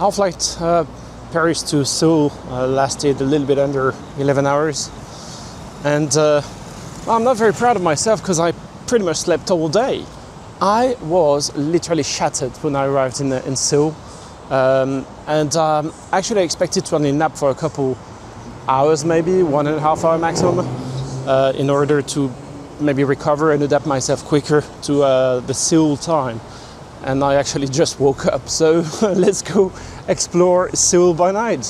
Our flight Paris to Seoul lasted a little bit under 11 hours. And I'm not very proud of myself because I pretty much slept all day. I was literally shattered when I arrived in Seoul. And actually I expected to only nap for a couple hours, maybe 1.5 hour maximum, in order to maybe recover and adapt myself quicker to the Seoul time. And I actually just woke up, so let's go explore Seoul by night.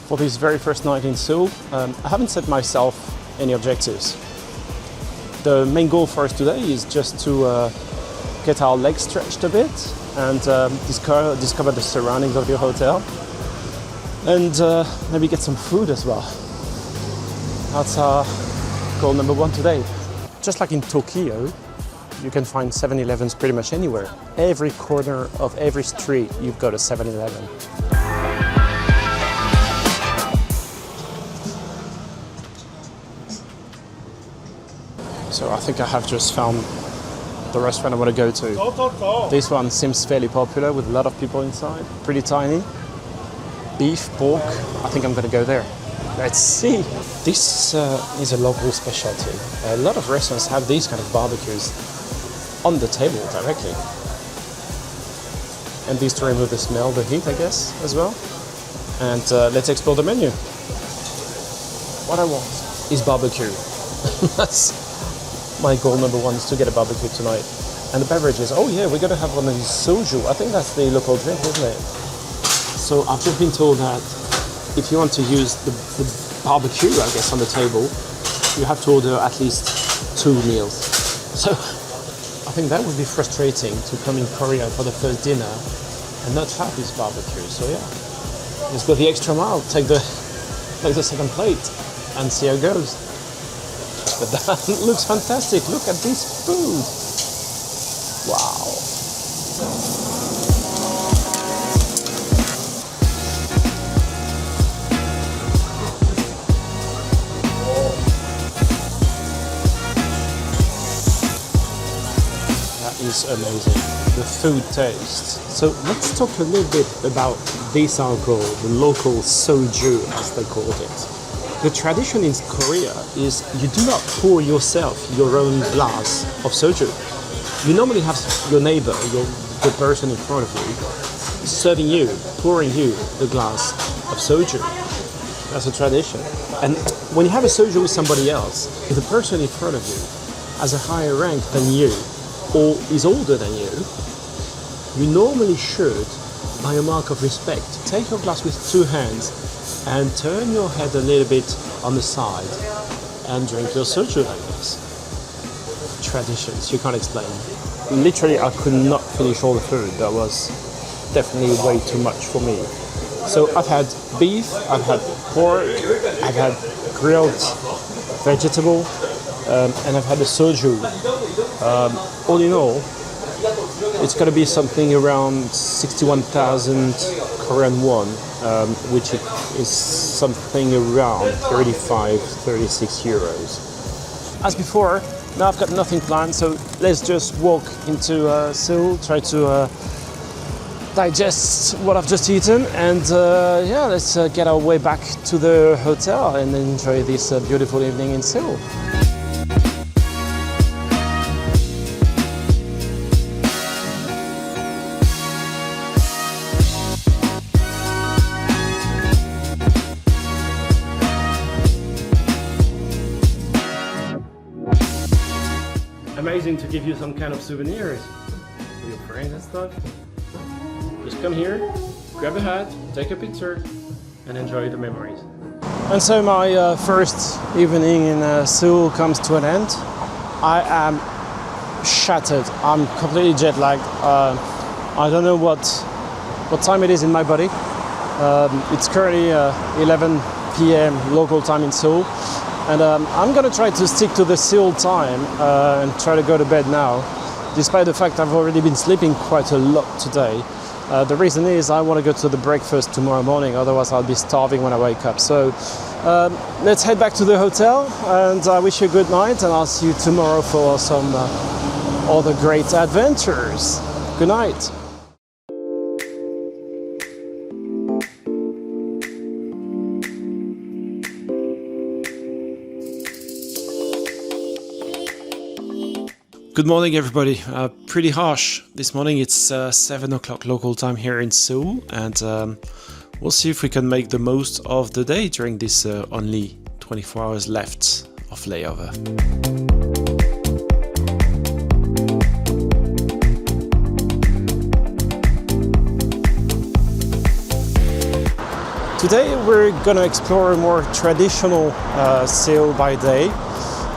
For this very first night in Seoul, I haven't set myself any objectives. The main goal for us today is just to get our legs stretched a bit and discover the surroundings of your hotel, and maybe get some food as well. That's our goal number one today. Just like in Tokyo, you can find 7-Elevens pretty much anywhere. Every corner of every street, you've got a 7-Eleven. So I think I have just found the restaurant I want to go to. This one seems fairly popular with a lot of people inside. Pretty tiny. Beef, pork. I think I'm going to go there. Let's see. This is a local specialty. A lot of restaurants have these kind of barbecues on the table directly. And these to remove the smell, the heat, I guess, as well. And let's explore the menu. What I want is barbecue. That's my goal number one, is to get a barbecue tonight. And the beverages, oh yeah, we're gonna have one of these soju. I think that's the local drink, isn't it? So I've just been told that if you want to use the barbecue, I guess, on the table, you have to order at least 2 meals. So I think that would be frustrating to come in Korea for the first dinner and not have this barbecue. So yeah, let's go the extra mile, take the second plate and see how it goes. But that looks fantastic. Look at this food. Wow. That is amazing. The food taste. So let's talk a little bit about this alcohol, the local soju, as they called it. The tradition in Korea is you do not pour yourself your own glass of soju. You normally have your neighbor, the person in front of you, serving you, pouring you the glass of soju. That's a tradition. And when you have a soju with somebody else, if the person in front of you has a higher rank than you or is older than you normally should, by a mark of respect, take your glass with 2 hands and turn your head a little bit on the side and drink your soju like this. Traditions, you can't explain. Literally, I could not finish all the food. That was definitely way too much for me. So I've had beef, I've had pork, I've had grilled vegetable, and I've had the soju. All in all, it's going to be something around 61,000 Korean won, which is something around 35-36 euros. As before, now I've got nothing planned, so let's just walk into Seoul, try to digest what I've just eaten, and yeah, let's get our way back to the hotel and enjoy this beautiful evening in Seoul. Amazing to give you some kind of souvenirs for your friends and stuff. Just come here, grab a hat, take a picture, and enjoy the memories. And so my first evening in Seoul comes to an end. I am shattered. I'm completely jet lagged. I don't know what time it is in my body. It's currently 11 p.m. local time in Seoul. And I'm going to try to stick to the Seoul time and try to go to bed now, despite the fact I've already been sleeping quite a lot today. The reason is I want to go to the breakfast tomorrow morning, otherwise I'll be starving when I wake up. So let's head back to the hotel, and I wish you a good night, and I'll see you tomorrow for some other great adventures. Good night. Good morning, everybody. Pretty harsh this morning. It's 7 o'clock local time here in Seoul, and we'll see if we can make the most of the day during this only 24 hours left of layover. Today we're gonna explore a more traditional Seoul by day,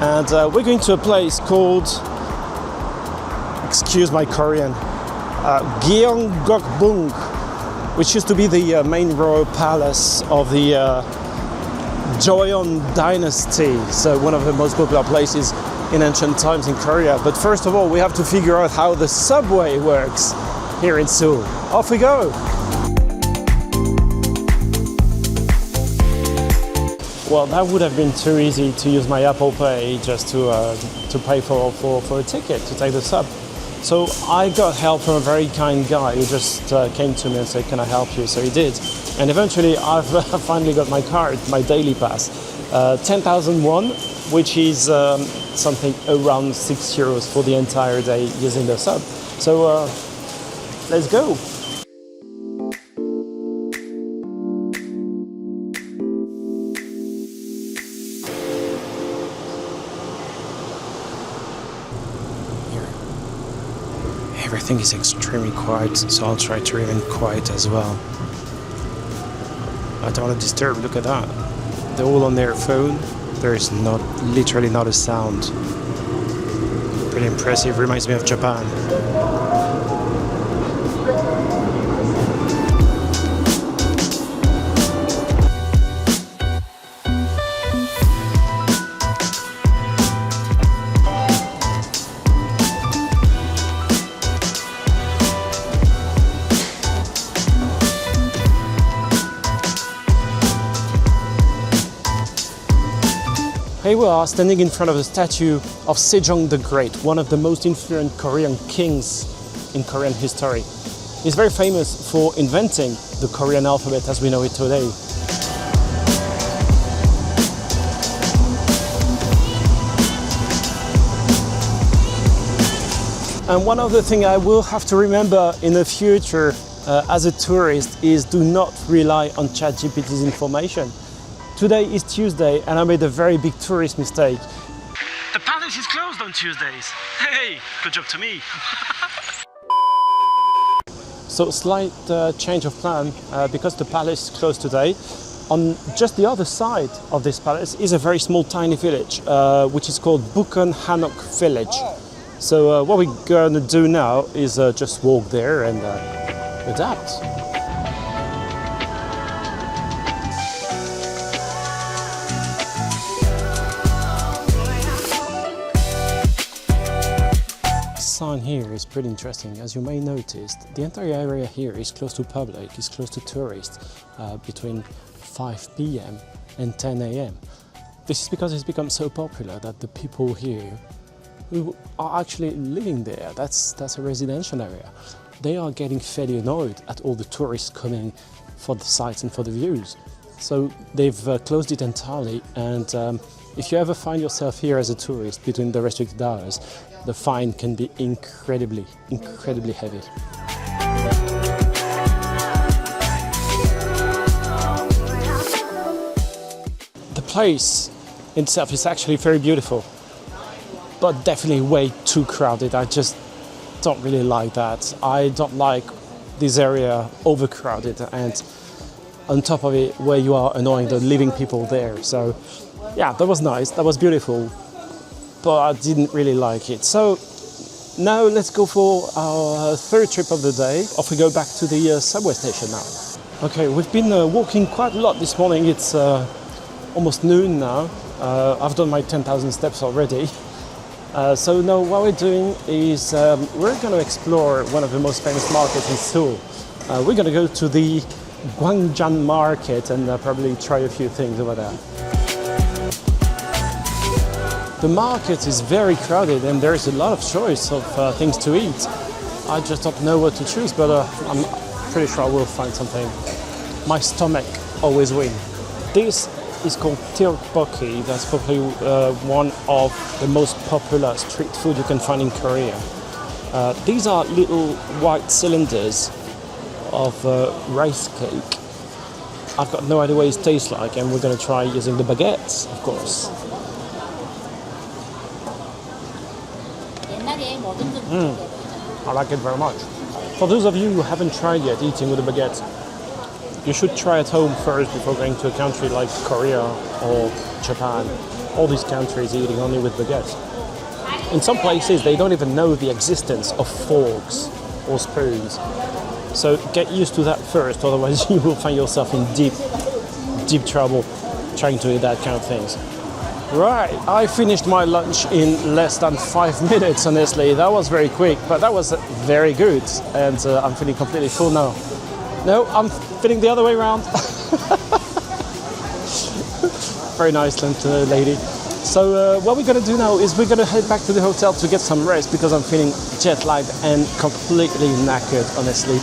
and we're going to a place called, excuse my Korean, Gyeongbokgung, which used to be the main royal palace of the Joseon dynasty, so one of the most popular places in ancient times in Korea. But first of all, we have to figure out how the subway works here in Seoul. Off we go! Well, that would have been too easy to use my Apple Pay just to pay for a ticket to take the sub. So I got help from a very kind guy who just came to me and said, "Can I help you?" So he did. And eventually I've finally got my card, my daily pass. 10,000 won, which is something around €6 for the entire day using the sub. So let's go. Everything is extremely quiet, so I'll try to remain quiet as well. I don't want to disturb. Look at that. They're all on their phone. There is literally not a sound. Pretty impressive. Reminds me of Japan. Here we are standing in front of the statue of Sejong the Great, one of the most influential Korean kings in Korean history. He's very famous for inventing the Korean alphabet as we know it today. And one other thing I will have to remember in the future as a tourist is do not rely on ChatGPT's information. Today is Tuesday and I made a very big tourist mistake. The palace is closed on Tuesdays. Hey, good job to me. So slight change of plan because the palace is closed today. On just the other side of this palace is a very small tiny village which is called Bukon Hanok village. So what we're gonna do now is just walk there and adapt. Sign here is pretty interesting. As you may notice, the entire area here is close to public, is close to tourists between 5 p.m. and 10 a.m. This is because it's become so popular that the people here who are actually living there, that's a residential area, they are getting fairly annoyed at all the tourists coming for the sights and for the views. So they've closed it entirely, and if you ever find yourself here as a tourist between the restricted hours, the fine can be incredibly heavy. The place itself is actually very beautiful, but definitely way too crowded. I just don't really like that. I don't like this area overcrowded, and on top of it, where you are annoying the living people there. So yeah, that was nice, that was beautiful, but I didn't really like it. So now let's go for our third trip of the day. Off we go back to the subway station now. Okay, we've been walking quite a lot this morning. It's almost noon now. I've done my 10,000 steps already. So now what we're doing is we're going to explore one of the most famous markets in Seoul. We're gonna go to the Gwangjang market and probably try a few things over there. The market is very crowded and there's a lot of choice of things to eat. I just don't know what to choose, but I'm pretty sure I will find something. My stomach always wins. This is called tteokbokki. That's probably one of the most popular street food you can find in Korea. These are little white cylinders of rice cake. I've got no idea what it tastes like, and we're going to try using the baguettes, of course. I like it very much. For those of you who haven't tried yet eating with a baguette, you should try at home first before going to a country like Korea or Japan. All these countries eating only with baguettes. In some places, they don't even know the existence of forks or spoons. So get used to that first, otherwise you will find yourself in deep trouble trying to eat that kind of things. Right, I finished my lunch in less than 5 minutes, honestly. That was very quick, but that was very good. And I'm feeling completely full now. No, I'm feeling the other way around. Very nice lady. So what we're gonna do now is we're gonna head back to the hotel to get some rest because I'm feeling jet lagged and completely knackered, honestly.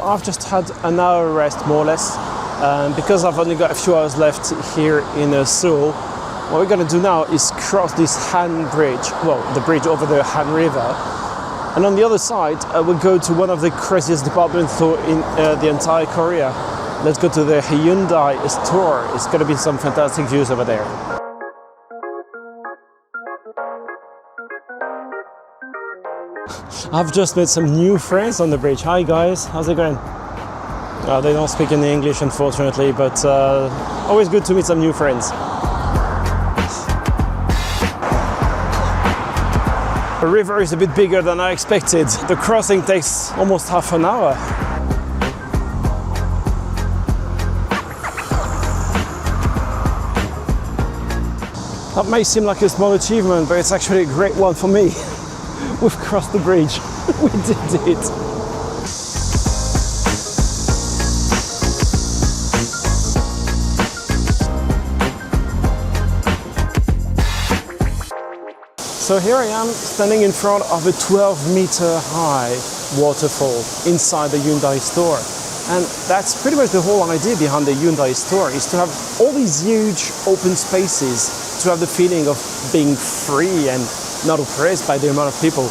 I've just had an hour rest, more or less. Because I've only got a few hours left here in Seoul, what we're going to do now is cross this Han Bridge, well, the bridge over the Han River. And on the other side, we'll go to one of the craziest department stores in the entire Korea. Let's go to the Hyundai store. It's going to be some fantastic views over there. I've just made some new friends on the bridge. Hi guys, how's it going? They don't speak any English, unfortunately, but always good to meet some new friends. The river is a bit bigger than I expected. The crossing takes almost half an hour. That may seem like a small achievement, but it's actually a great one for me. We've crossed the bridge. We did it. So here I am standing in front of a 12-meter high waterfall inside the Hyundai store. And that's pretty much the whole idea behind the Hyundai store, is to have all these huge open spaces, to have the feeling of being free and not oppressed by the amount of people.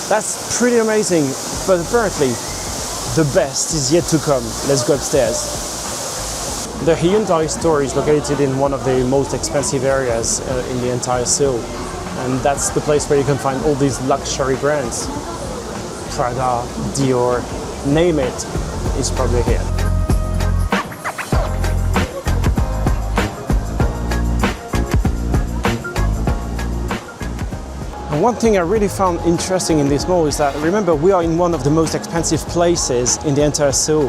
That's pretty amazing, but apparently the best is yet to come. Let's go upstairs. The Hyundai store is located in one of the most expensive areas in the entire Seoul. And that's the place where you can find all these luxury brands. Prada, Dior, name it, is probably here. And one thing I really found interesting in this mall is that, remember, we are in one of the most expensive places in the entire Seoul.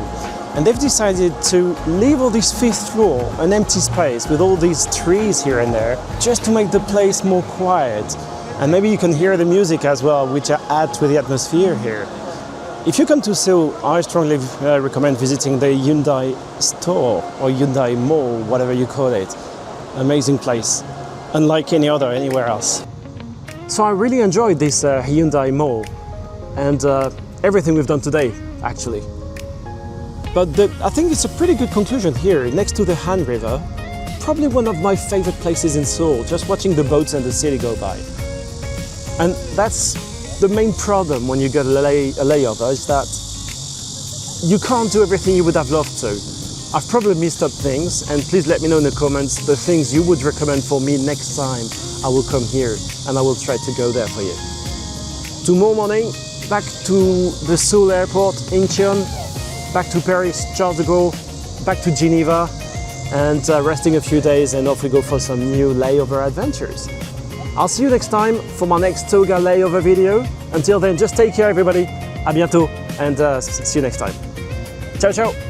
And they've decided to leave all this 5th floor, an empty space with all these trees here and there, just to make the place more quiet. And maybe you can hear the music as well, which adds to the atmosphere here. If you come to Seoul, I strongly recommend visiting the Hyundai store or Hyundai Mall, whatever you call it. Amazing place, unlike any other anywhere else. So I really enjoyed this Hyundai Mall and everything we've done today, actually. But I think it's a pretty good conclusion here, next to the Han River. Probably one of my favorite places in Seoul, just watching the boats and the city go by. And that's the main problem when you get a layover, is that you can't do everything you would have loved to. I've probably missed up things, and please let me know in the comments the things you would recommend for me next time I will come here, and I will try to go there for you. Tomorrow morning, back to the Seoul airport, Incheon, back to Paris, Charles de Gaulle, back to Geneva, and resting a few days and hopefully go for some new layover adventures. I'll see you next time for my next Toga layover video. Until then, just take care everybody, à bientôt, and see you next time. Ciao, ciao!